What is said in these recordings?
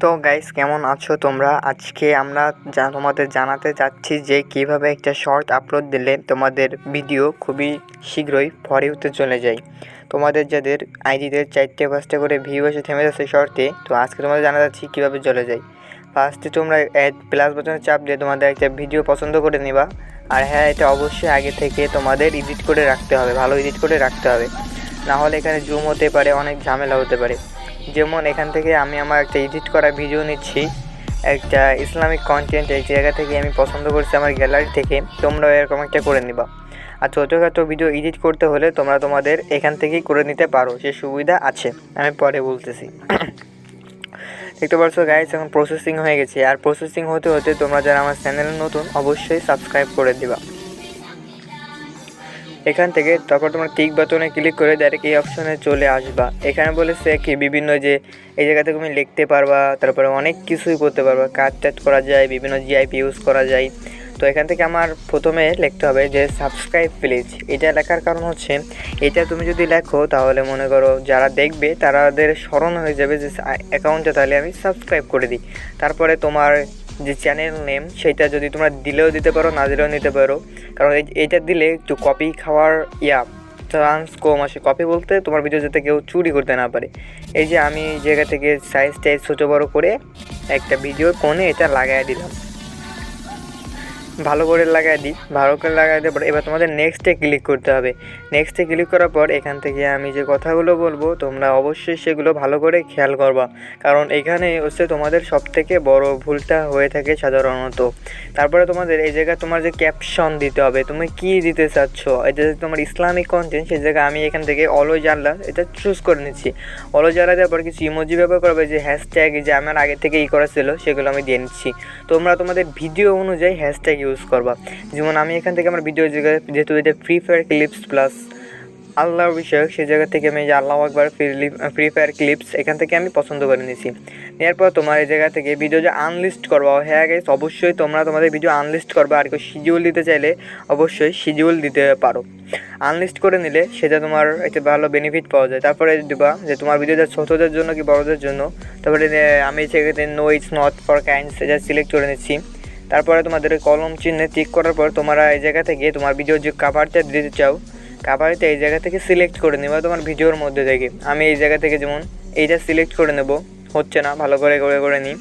তো গাইস, কেমন আছো তোমরা? আজকে আমরা তোমাদের জানাতে চাচ্ছি যে কিভাবে একটা শর্ট আপলোড দিলে তোমাদের ভিডিও খুবই শীঘ্রই ফর ইউতে চলে যায়। তোমাদের যাদের আইডিতে 4-5টা করে ভিউ এসে থেমে যাচ্ছে শর্টে, তো আজকে তোমাদের জানা যাচ্ছি কীভাবে চলে যায়। ফার্স্টে তোমরা প্লাস বাটনে চাপ দিয়ে তোমাদের একটা ভিডিও পছন্দ করে নিবা। আর হ্যাঁ, এটা অবশ্যই আগে থেকে তোমাদের এডিট করে রাখতে হবে, ভালো এডিট করে রাখতে হবে, নাহলে এখানে জুম হতে পারে, অনেক ঝামেলা হতে পারে। যেমন এখান থেকে আমি আমার একটা এডিট করা ভিডিও নিচ্ছি, একটা ইসলামিক কন্টেন্ট এই জায়গা থেকে আমি পছন্দ করছি আমার গ্যালারি থেকে। তোমরা এরকম একটা করে নিবা। আর ছোটোখাটো ভিডিও এডিট করতে হলে তোমরা তোমাদের এখান থেকেই করে নিতে পারো, সে সুবিধা আছে, আমি পরে বলতেছি। দেখতে পাচ্ছ গাইস, এখন প্রসেসিং হয়ে গেছে। আর প্রসেসিং হতে হতে তোমরা যারা আমার চ্যানেলে নতুন অবশ্যই সাবস্ক্রাইব করে দিবা। এখান থেকে তারপর তোমার টিক বাটনে ক্লিক করে ডাইরেক্ট এই অপশনে চলে আসবা। এখানে বলেছে কি বিভিন্ন যে এই জায়গা থেকে তুমি লিখতে পারবা, তারপরে অনেক কিছুই করতে পারবা, কাট টাট করা যায়, বিভিন্ন জিআইপি ইউজ করা যায়। তো এখান থেকে আমার প্রথমে লিখতে হবে যে সাবস্ক্রাইব প্লিজ। এটা লেখার কারণ হচ্ছে, এটা তুমি যদি লেখো তাহলে মনে করো যারা দেখবে তাদের স্মরণ হয়ে যাবে যে অ্যাকাউন্টটা তাহলে আমি সাবস্ক্রাইব করে দিই। তারপরে তোমার যে চ্যানেল নেম সেটা যদি তোমরা দিলেও দিতে পারো, না দিলেও নিতে পারো, কারণ এইটা দিলে একটু কপি খাওয়ার চান্স কম আসে। কপি বলতে তোমার ভিডিও যাতে কেউ চুরি করতে না পারে। এই যে আমি জায়গা থেকে সাইজ ছোটো বড়ো করে একটা ভিডিওর কোণে এটা লাগাই দিলাম, ভালো করে লাগাই দিই। ভালো করে লাগাই দেওয়ার পর এবার তোমাদের নেক্সটে ক্লিক করতে হবে। নেক্সটে ক্লিক করার পর এখান থেকে আমি যে কথাগুলো বলবো তোমরা অবশ্যই সেগুলো ভালো করে খেয়াল করবা, কারণ এখানে হচ্ছে তোমাদের সবথেকে বড় ভুলটা হয়ে থাকে সাধারণত। তারপরে তোমাদের এই জায়গায় তোমার যে ক্যাপশন দিতে হবে, তুমি কি দিতে চাচ্ছ। এটা যে তোমার ইসলামিক কন্টেন্ট, সেই জায়গায় আমি এখান থেকে অলওয়েজ আল্লাহ এটা চুজ করে নিচ্ছি। অলওয়েজ আল্লাহ দেওয়ার পর কিছু ইমোজি ব্যবহার করবে, যে হ্যাশট্যাগ যে আমার আগে থেকে করা ছিল সেগুলো আমি দিয়ে নিচ্ছি। তোমরা তোমাদের ভিডিও অনুযায়ী হ্যাশট্যাগ ইউজ করবা। যেমন আমি এখান থেকে আমার ভিডিও জায়গায়, যেহেতু এটা ফ্রি ফায়ার ক্লিপস প্লাস আল্লাহর বিষয়ক, সেই জায়গা থেকে আমি যে আল্লাহু আকবার ফ্রি ফায়ার ক্লিপস এখান থেকে আমি পছন্দ করে নিয়েছি। নেওয়ার পর তোমার এই জায়গা থেকে ভিডিও যে আনলিস্ট করবা, হ্যাঁ গাইস অবশ্যই তোমরা তোমাদের ভিডিও আনলিস্ট করবা। আর কেউ শিডিউল দিতে চাইলে অবশ্যই শিডিউল দিতে পারো। আনলিস্ট করে নিলে সেটা তোমার একটা ভালো বেনিফিট পাওয়া যায়। তারপরে দিবা যে তোমার ভিডিওটা ছোটোদের জন্য কি বড়োদের জন্য। তারপরে আমি সেক্ষেত্রে no it's not for kinds এটা সিলেক্ট করে নিচ্ছি। তারপরে তোমাদের কলম চিহ্নে টিক করার পর তোমরা এই জায়গা থেকে তোমার ভিডিওর যে কাভারটা দিতে চাও, কাভারটা এই জায়গা থেকে সিলেক্ট করে নেবা তোমার ভিডিওর মধ্যে থেকে। আমি এই জায়গা থেকে যেমন এইটা সিলেক্ট করে নেব, হচ্ছে না, ভালো করে নিই।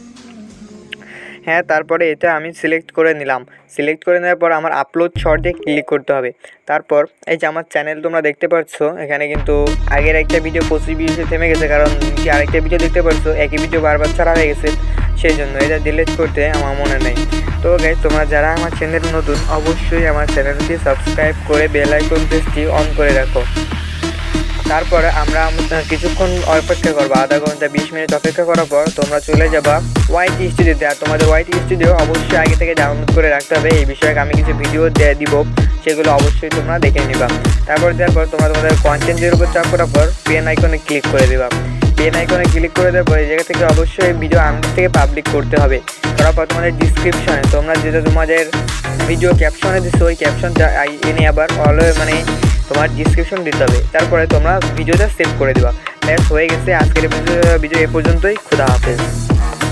হ্যাঁ, তারপরে এটা আমি সিলেক্ট করে নিলাম। সিলেক্ট করে নেওয়ার পর আমার আপলোড শর্টে ক্লিক করতে হবে। তারপর এই যে আমার চ্যানেল তোমরা দেখতে পাচ্ছ, এখানে কিন্তু আগের একটা ভিডিও 25 ভিউসে থেমে গেছে, কারণ আরেকটা ভিডিও দেখতে পাচ্ছ একই ভিডিও বারবার ছাড়া হয়ে গেছে, সেই জন্য এটা ডিলিট করতে আমার মনে নেই। তো গাইস, তোমরা যারা আমার চ্যানেল নতুন অবশ্যই আমার চ্যানেলটি সাবস্ক্রাইব করে বেল আইকন প্রেসটি অন করে রাখো। তারপরে আমরা কিছুক্ষণ অপেক্ষা করবো, আধা ঘন্টা 20 মিনিট অপেক্ষা করার পর তোমরা চলে যাবা ওয়াইটি স্টুডিওতে। আর তোমাদের ওয়াইটি স্টুডিও অবশ্যই আগে থেকে ডাউনলোড করে রাখতে হবে। এই বিষয়ে আমি কিছু ভিডিও দিব, সেগুলো অবশ্যই তোমরা দেখে নিবা। তারপর দেওয়ার পর তোমরা তোমাদের কন্টেন্টের উপর চাপ করার পর পেন আইকনে ক্লিক করে দেবা। পেন আইকনে ক্লিক করে দেওয়ার পর এই জায়গা থেকে অবশ্যই ভিডিও আমাদের থেকে পাবলিক করতে হবে। করার পর তোমাদের ডিসক্রিপশনে তোমরা যেটা তোমাদের ভিডিও ক্যাপশনে দিচ্ছো ওই ক্যাপশনটা এনে আবার মানে তোমার ডিসক্রিপশন দিতে হবে। তারপরে তোমরা ভিডিওটা সেভ করে দেবা। ব্যাস হয়ে গেছে। আজকের ভিডিও এ পর্যন্তই। খুদা হাফেজ।